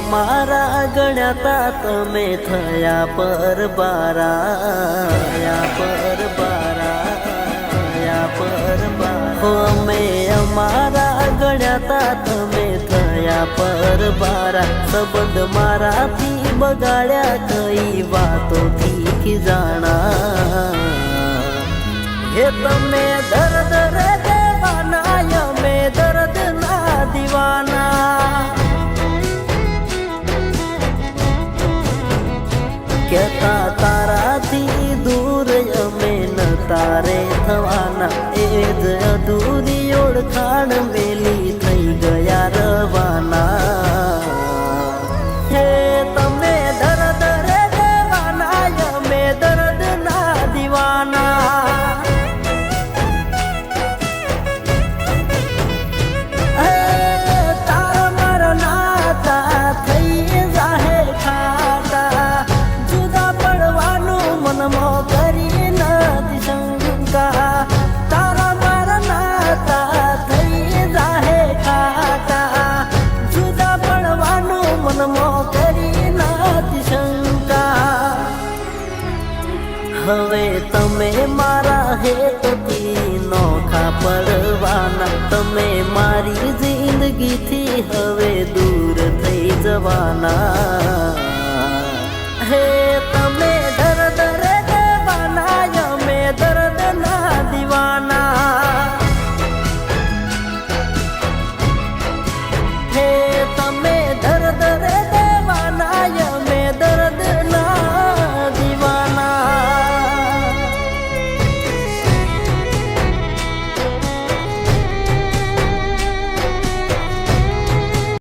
અમારા ગણ્યાતા તમે થયા પરબારા અમે અમારા ગણ્યાતા તમે થયા પરબારા સંબંધ મારાથી બગાડ્યા કઈ વાતોથી ખીજાણા હે તમે દર્દ રે દેવાના અમે દર્દ ના દીવાના કેતા તારાથી દૂર અમે ન તારે થવાના એ જ અધૂરી ઓળખાણ મેલી થઈ ગયા રવાના હે તમે દર્દ રે દેવાના અમે દર્દ ના દીવાના તારા મારા નાતા થઈ જાહે ખાતા મનમાં કરી નથી શંકા તારા મારા નાતા થઈ જાહે ખાતા જુદા પડવાનું મનમાં કરી નથી શંકા હવે તમે મારા હેતથી નોખા પડવાના તમે મારી જિંદગીથી હવે દૂર થઈ જવાના હે